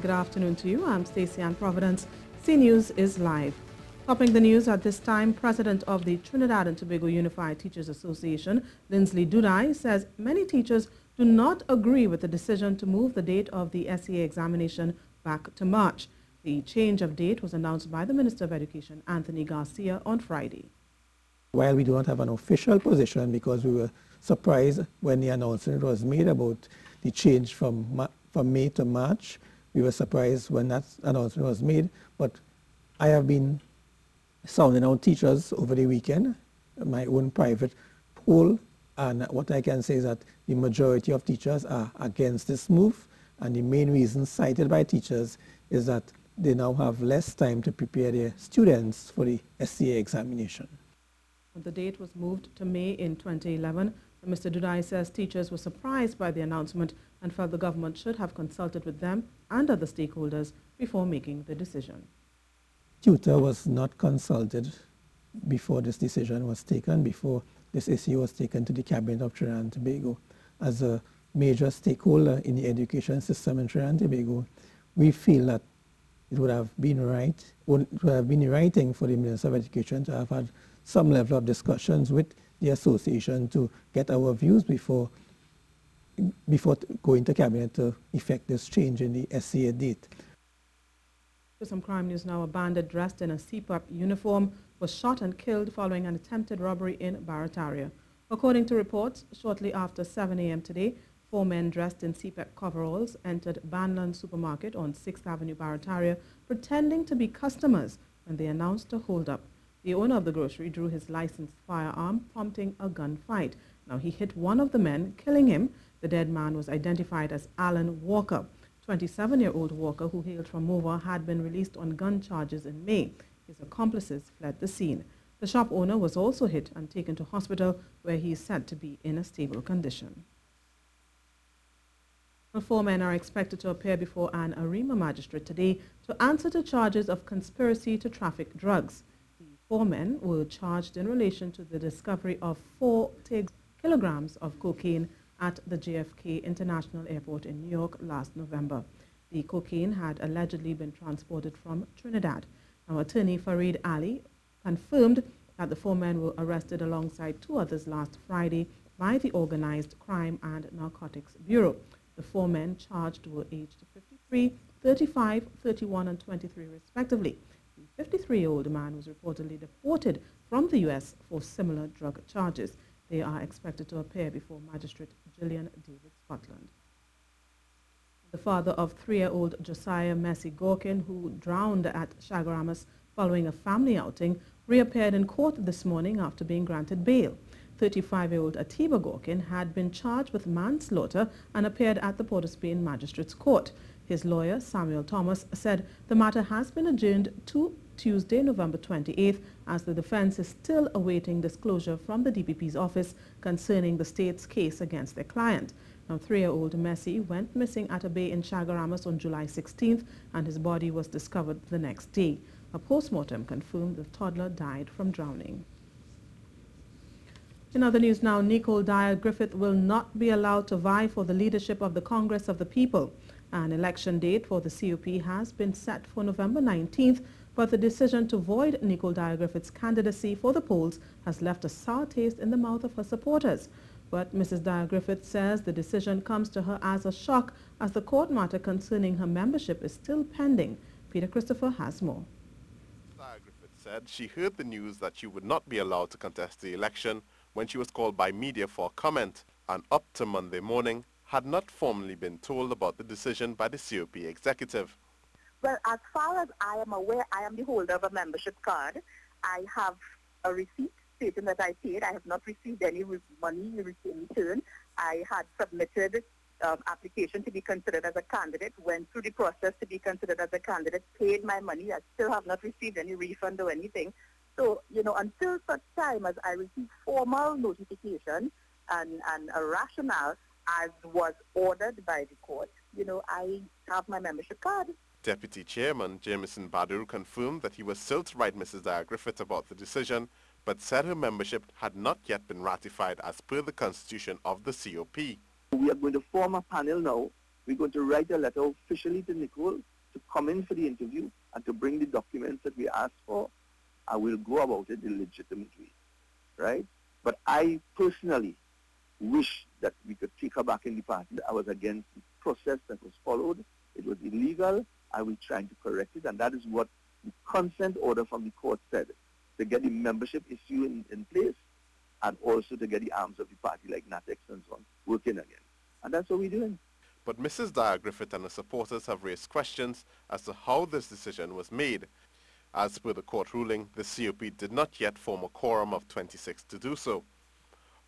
Good afternoon to you. I'm Stacey Ann Providence. C News is live. Topping the news at this time, President of the Trinidad and Tobago Unified Teachers Association, Nicole Dyer, says many teachers do not agree with the decision to move the date of the SEA examination back to March. The change of date was announced by the Minister of Education, Anthony Garcia, on Friday. While we do not have an official position, because we were surprised when the announcement was made about the change from May to March, we were surprised when that announcement was made, but I have been sounding out teachers over the weekend, my own private poll, and what I can say is that the majority of teachers are against this move, and the main reason cited by teachers is that they now have less time to prepare their students for the SEA examination. The date was moved to May in 2011. Mr. Dyer says teachers were surprised by the announcement and felt the government should have consulted with them and other stakeholders before making the decision. TTUTA was not consulted before this decision was taken, before this issue was taken to the Cabinet of Trinidad and Tobago. As a major stakeholder in the education system in Trinidad and Tobago, we feel that it would have been right, it would have been the right thing for the Minister of Education to have had some level of discussions with the association to get our views before going to Cabinet to effect this change in the SEA date. To some crime news now, a bandit dressed in a CPAP uniform was shot and killed following an attempted robbery in Barataria. According to reports, shortly after 7 a.m. today, 4 men dressed in CPAP coveralls entered Banland Supermarket on 6th Avenue, Barataria, pretending to be customers when they announced a hold-up. The owner of the grocery drew his licensed firearm, prompting a gunfight. Now, he hit one of the men, killing him. The dead man was identified as Alan Walker. 27-year-old Walker, who hailed from Mova, had been released on gun charges in May. His accomplices fled the scene. The shop owner was also hit and taken to hospital, where he is said to be in a stable condition. 4 men are expected to appear before an Arima magistrate today to answer to charges of conspiracy to traffic drugs. The 4 men were charged in relation to the discovery of 4 kilograms of cocaine at the JFK International Airport in New York last November. The cocaine had allegedly been transported from Trinidad. Now, attorney Farid Ali confirmed that the 4 men were arrested alongside 2 others last Friday by the Organized Crime and Narcotics Bureau. The 4 men charged were aged 53, 35, 31, and 23 respectively. The 53-year-old man was reportedly deported from the U.S. for similar drug charges. They are expected to appear before Magistrate Gillian David Scotland. The father of 3-year-old Josiah Messi Gorkin, who drowned at Chaguaramas following a family outing, reappeared in court this morning after being granted bail. 35-year-old Atiba Gorkin had been charged with manslaughter and appeared at the Port-of-Spain Magistrates Court. His lawyer, Samuel Thomas, said the matter has been adjourned to Tuesday, November 28th, as the defense is still awaiting disclosure from the DPP's office concerning the state's case against their client. Now, 3-year-old Messi went missing at a bay in Chaguaramas on July 16th, and his body was discovered the next day. A post-mortem confirmed the toddler died from drowning. In other news now, Nicole Dyer Griffith will not be allowed to vie for the leadership of the Congress of the People. An election date for the COP has been set for November 19th, but the decision to void Nicole Dyer Griffith's candidacy for the polls has left a sour taste in the mouth of her supporters. But Mrs. Dyer Griffith says the decision comes to her as a shock, as the court matter concerning her membership is still pending. Peter Christopher has more. Dyer Griffith said she heard the news that she would not be allowed to contest the election when she was called by media for comment, and up to Monday morning had not formally been told about the decision by the COP executive. Well, as far as I am aware, I am the holder of a membership card. I have a receipt stating that I paid. I have not received any money in return. I had submitted application to be considered as a candidate, went through the process to be considered as a candidate, paid my money. I still have not received any refund or anything. So, until such time as I receive formal notification and a rationale as was ordered by the court, I have my membership card. Deputy Chairman Jameson Badur confirmed that he was still to write Mrs. Dyer Griffith about the decision, but said her membership had not yet been ratified as per the constitution of the COP. We are going to form a panel now We're going to write a letter officially to Nicole to come in for the interview and to bring the documents that we asked for. I will go about it the legitimate way, right? But I personally wish that we could take her back in the party. I was against the process that was followed. It was illegal. I will try to correct it, and that is what the consent order from the court said, to get the membership issue in place and also to get the arms of the party like Natex and so on working again. And that's what we're doing. But Mrs. Dyer Griffith and her supporters have raised questions as to how this decision was made. As per the court ruling, the COP did not yet form a quorum of 26 to do so.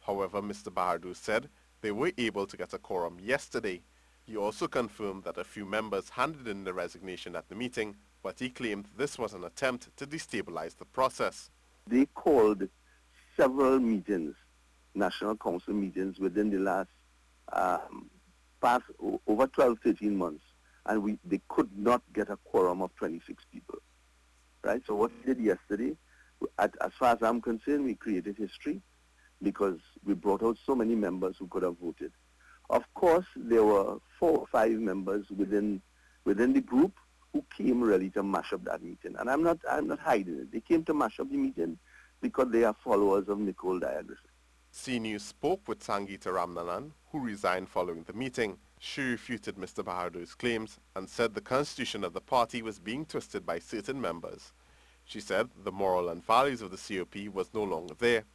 However, Mr. Bahardur said they were able to get a quorum yesterday. He also confirmed that a few members handed in their resignation at the meeting, but he claimed this was an attempt to destabilize the process. They called several meetings, National Council meetings, within the last past over 12, 13 months, and they could not get a quorum of 26 people. Right? So what we did yesterday, as far as I'm concerned, we created history because we brought out so many members who could have voted. Of course, there were 4 or 5 members within the group who came really to mash up that meeting. And I'm not hiding it. They came to mash up the meeting because they are followers of Nicole Dyer Griffith. CNews spoke with Sangeeta Ramnanan, who resigned following the meeting. She refuted Mr. Bahadur's claims and said the constitution of the party was being twisted by certain members. She said the moral and values of the COP was no longer there,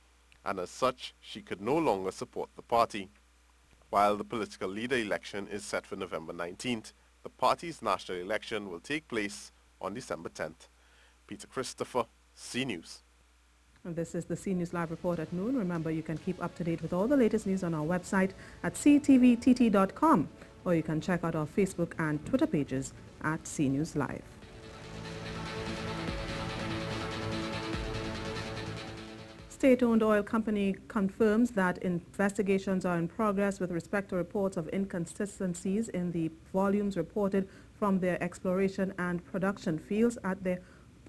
and as such, she could no longer support the party. While the political leader election is set for November 19th, the party's national election will take place on December 10th. Peter Christopher, CNews. And this is the CNews Live report at noon. Remember, you can keep up to date with all the latest news on our website at ctvtt.com, or you can check out our Facebook and Twitter pages at CNews Live. State-owned oil company confirms that investigations are in progress with respect to reports of inconsistencies in the volumes reported from their exploration and production fields at the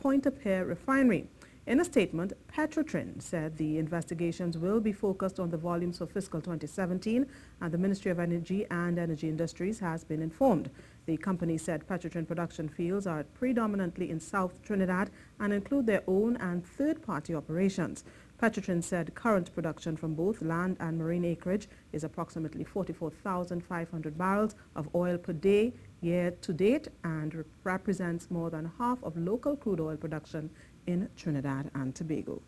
Pointe-a-Pierre refinery. In a statement, Petrotrin said the investigations will be focused on the volumes for fiscal 2017, and the Ministry of Energy and Energy Industries has been informed. The company said Petrotrin production fields are predominantly in South Trinidad and include their own and third-party operations. Petrotrin said current production from both land and marine acreage is approximately 44,500 barrels of oil per day year to date, and represents more than half of local crude oil production in Trinidad and Tobago.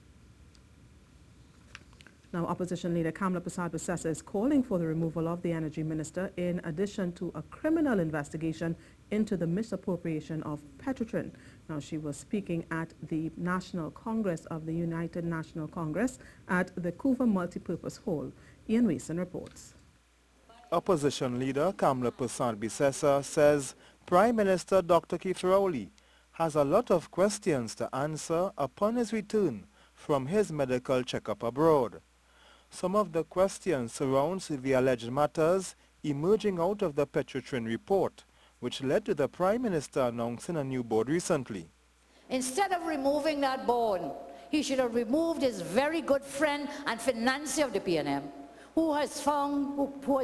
Now, opposition leader Kamla Persad-Bissessar is calling for the removal of the energy minister in addition to a criminal investigation into the misappropriation of Petrotrin. Now, she was speaking at the National Congress of the United National Congress at the Couva Multipurpose Hall. Ian Wason reports. Opposition leader Kamla Persad-Bissessar says Prime Minister Dr. Keith Rowley has a lot of questions to answer upon his return from his medical checkup abroad. Some of the questions surrounds the alleged matters emerging out of the Petrotrin report, which led to the Prime Minister announcing a new board recently. Instead of removing that board, he should have removed his very good friend and financier of the PNM, who has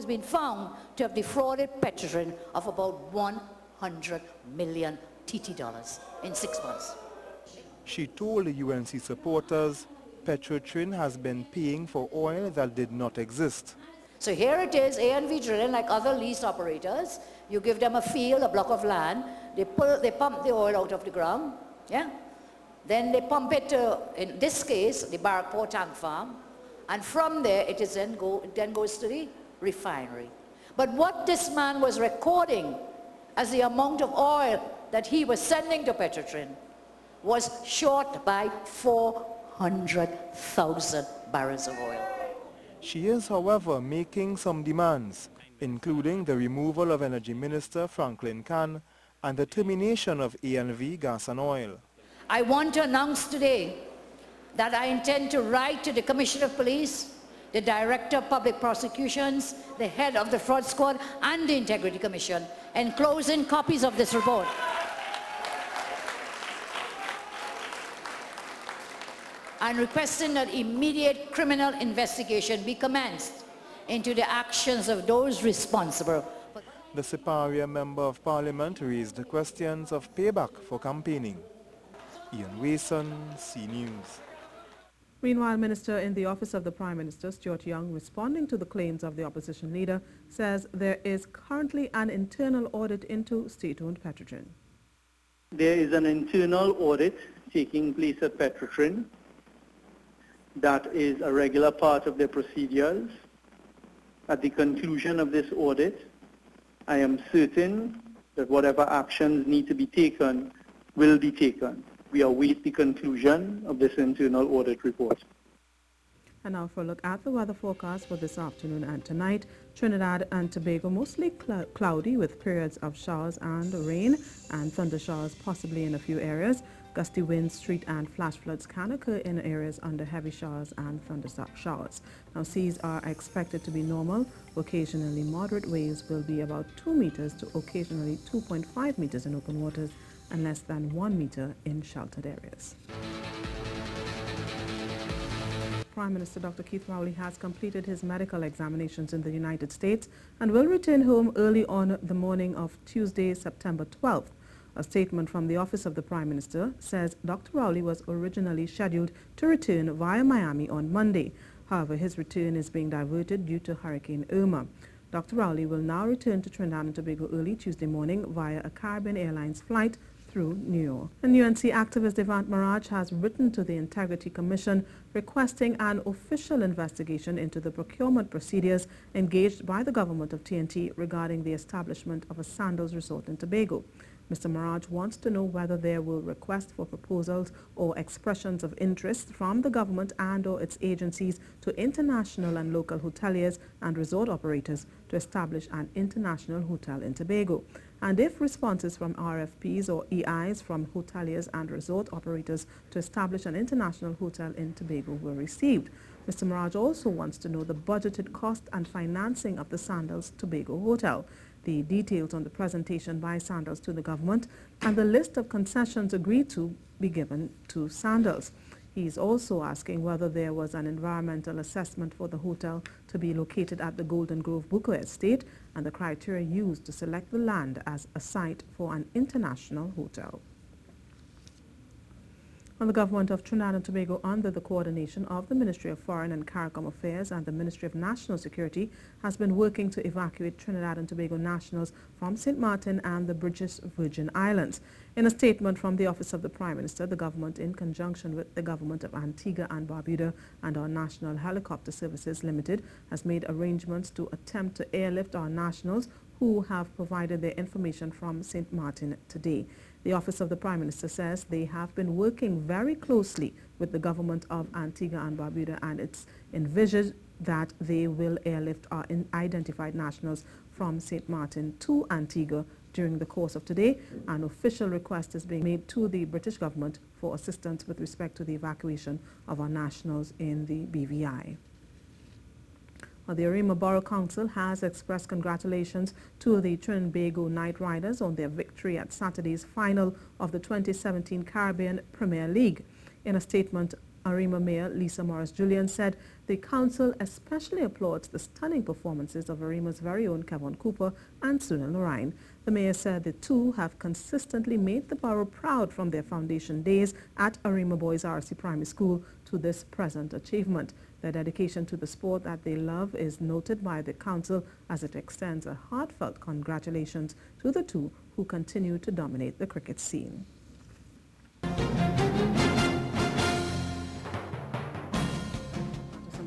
been found to have defrauded Petrotrin of about 100 million TT dollars in 6 months. She told the UNC supporters Petrotrin has been paying for oil that did not exist. So here it is, A&V drilling like other lease operators. You give them a field, a block of land, they pump the oil out of the ground, yeah? Then they pump it to, in this case, the Barrackport tank farm, and from there it then goes to the refinery. But what this man was recording as the amount of oil that he was sending to Petrotrin was short by 400,000 barrels of oil. She is, however, making some demands, including the removal of Energy Minister Franklin Khan and the termination of A&V Gas and Oil. I want to announce today that I intend to write to the Commissioner of Police, the Director of Public Prosecutions, the head of the Fraud Squad, and the Integrity Commission, enclosing copies of this report. And requesting that immediate criminal investigation be commenced into the actions of those responsible. The Siparia Member of Parliament raised questions of payback for campaigning. Ian Wason, C News. Meanwhile, Minister in the Office of the Prime Minister, Stuart Young, responding to the claims of the opposition leader, says there is currently an internal audit into state-owned Petrotrin. There is an internal audit taking place at Petrotrin. That is a regular part of their procedures. At the conclusion of this audit, I am certain that whatever actions need to be taken will be taken. We await the conclusion of this internal audit report. And now for a look at the weather forecast for this afternoon and tonight. Trinidad and Tobago mostly cloudy with periods of showers and rain and thunder showers possibly in a few areas. Gusty winds, street and flash floods can occur in areas under heavy showers and thunder showers. Now seas are expected to be normal. Occasionally moderate waves will be about 2 meters to occasionally 2.5 meters in open waters and less than 1 meter in sheltered areas. Prime Minister Dr. Keith Rowley has completed his medical examinations in the United States and will return home early on the morning of Tuesday, September 12th. A statement from the Office of the Prime Minister says Dr. Rowley was originally scheduled to return via Miami on Monday. However, his return is being diverted due to Hurricane Irma. Dr. Rowley will now return to Trinidad and Tobago early Tuesday morning via a Caribbean Airlines flight through New York. And UNC activist Devant Maraj has written to the Integrity Commission requesting an official investigation into the procurement procedures engaged by the government of TNT regarding the establishment of a sandals resort in Tobago. Mr. Maraj wants to know whether there were requests for proposals or expressions of interest from the government and or its agencies to international and local hoteliers and resort operators to establish an international hotel in Tobago. And if responses from RFPs or EIs from hoteliers and resort operators to establish an international hotel in Tobago were received. Mr. Maraj also wants to know the budgeted cost and financing of the Sandals Tobago Hotel, the details on the presentation by Sandals to the government, and the list of concessions agreed to be given to Sandals. He is also asking whether there was an environmental assessment for the hotel to be located at the Golden Grove Buko Estate and the criteria used to select the land as a site for an international hotel. And the government of Trinidad and Tobago, under the coordination of the Ministry of Foreign and CARICOM Affairs and the Ministry of National Security, has been working to evacuate Trinidad and Tobago nationals from St. Martin and the British Virgin Islands. In a statement from the Office of the Prime Minister, the government, in conjunction with the government of Antigua and Barbuda and our National Helicopter Services Limited, has made arrangements to attempt to airlift our nationals who have provided their information from St. Martin today. The Office of the Prime Minister says they have been working very closely with the government of Antigua and Barbuda, and it's envisaged that they will airlift our identified nationals from St. Martin to Antigua during the course of today. An official request is being made to the British government for assistance with respect to the evacuation of our nationals in the BVI. The Arima Borough Council has expressed congratulations to the Trinbago Knight Riders on their victory at Saturday's final of the 2017 Caribbean Premier League. In a statement, Arima Mayor Lisa Morris-Julian said the council especially applauds the stunning performances of Arima's very own Kevin Cooper and Sunil Narayan. The mayor said the two have consistently made the borough proud from their foundation days at Arima Boys RC Primary School to this present achievement. Their dedication to the sport that they love is noted by the council as it extends a heartfelt congratulations to the two who continue to dominate the cricket scene.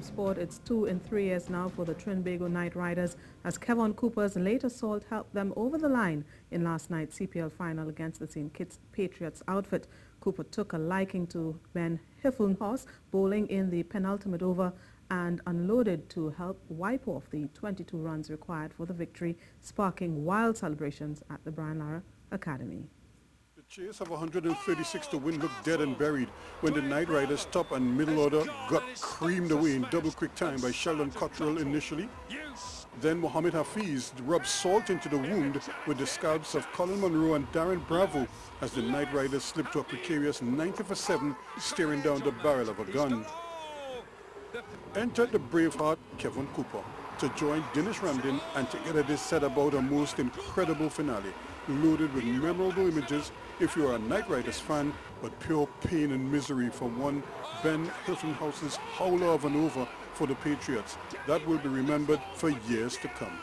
Sport, it's 2 in 3 years now for the Trinbago Knight Riders as Kevin Cooper's late assault helped them over the line in last night's CPL final against the St. Kitts Patriots outfit. Cooper took a liking to Ben Hiffelhorst bowling in the penultimate over and unloaded to help wipe off the 22 runs required for the victory, sparking wild celebrations at the Brian Lara Academy. The chase of 136 to win looked dead and buried when the Knight Riders' top and middle order got creamed away in double quick time by Sheldon Cottrell initially. Then Mohammed Hafiz rubbed salt into the wound with the scalps of Colin Monroe and Darren Bravo as the Knight Riders slipped to a precarious 90 for 7, staring down the barrel of a gun. Entered the Braveheart Kevin Cooper. to join Dinesh Ramdin, and together they set about a most incredible finale, loaded with memorable images if you are a Knight Riders fan, but pure pain and misery from one Ben Hiltonhouse's howler of an over for the Patriots that will be remembered for years to come.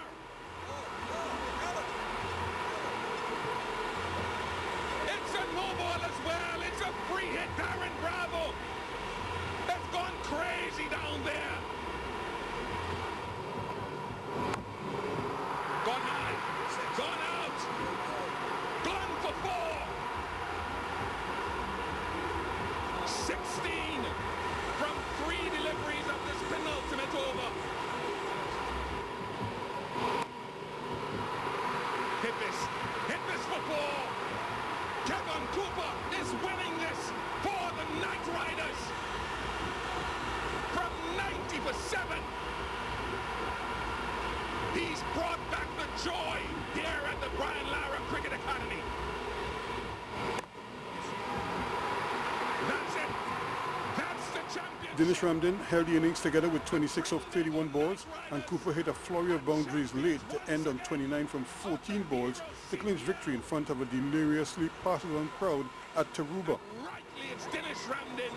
It's a no ball as well. It's a free hit. Darren Bravo has gone crazy down there. Gone high. Gone out. Gone for 4. 16 from 3 deliveries of this penultimate over. Hit this for 4. Kevin Cooper is winning this for the Knight Riders from 90 for 7. He's brought back the joy here at the Brian Lara Cricket Academy. That's it. That's the champion. Dinesh Ramdin held the innings together with 26 of 31 balls, and Cooper hit a flurry of boundaries late to end on 29 from 14 balls to clinch victory in front of a deliriously partisan crowd at Taruba. Rightly, it's Dinesh Ramdin,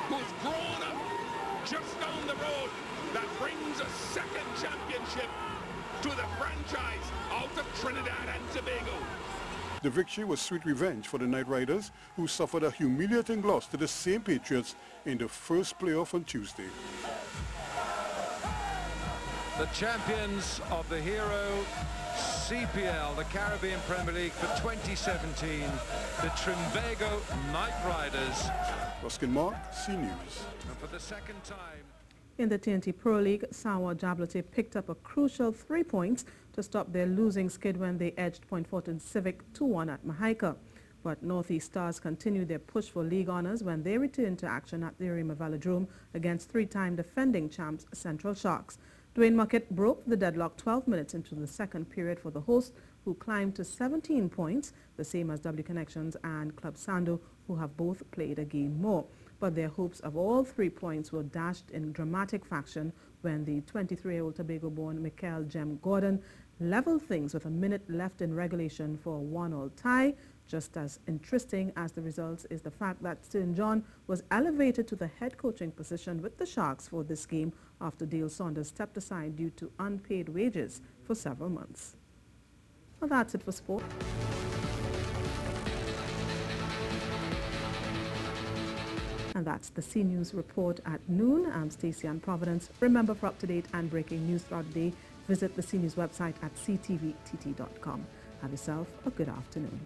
who's grown up just down the road, that brings a second championship to the franchise out of Trinidad and Tobago. The victory was sweet revenge for the Knight Riders, who suffered a humiliating loss to the same Patriots in the first playoff on Tuesday. The champions of the Hero CPL, the Caribbean Premier League for 2017, the Trinbago Knight Riders. Ruskin Mark, C News. And for the second time. In the TNT Pro League, Sawa Jabloteh picked up a crucial 3 points to stop their losing skid when they edged Point Fortin Civic 2-1 at Mahaika. But Northeast Stars continued their push for league honours when they returned to action at the Arima Velodrome against 3-time defending champs Central Sharks. Dwayne Muckett broke the deadlock 12 minutes into the second period for the hosts, who climbed to 17 points, the same as W Connections and Club Sando, who have both played a game more. But their hopes of all 3 points were dashed in dramatic fashion when the 23-year-old Tobago-born Michael Jem Gordon leveled things with a minute left in regulation for a 1-all tie. Just as interesting as the results is the fact that St. John was elevated to the head coaching position with the Sharks for this game after Dale Saunders stepped aside due to unpaid wages for several months. Well, that's it for sport. And that's the C News report at noon. I'm Stacey Ann Providence. Remember, for up-to-date and breaking news throughout the day, visit the C News website at ctvtt.com. Have yourself a good afternoon.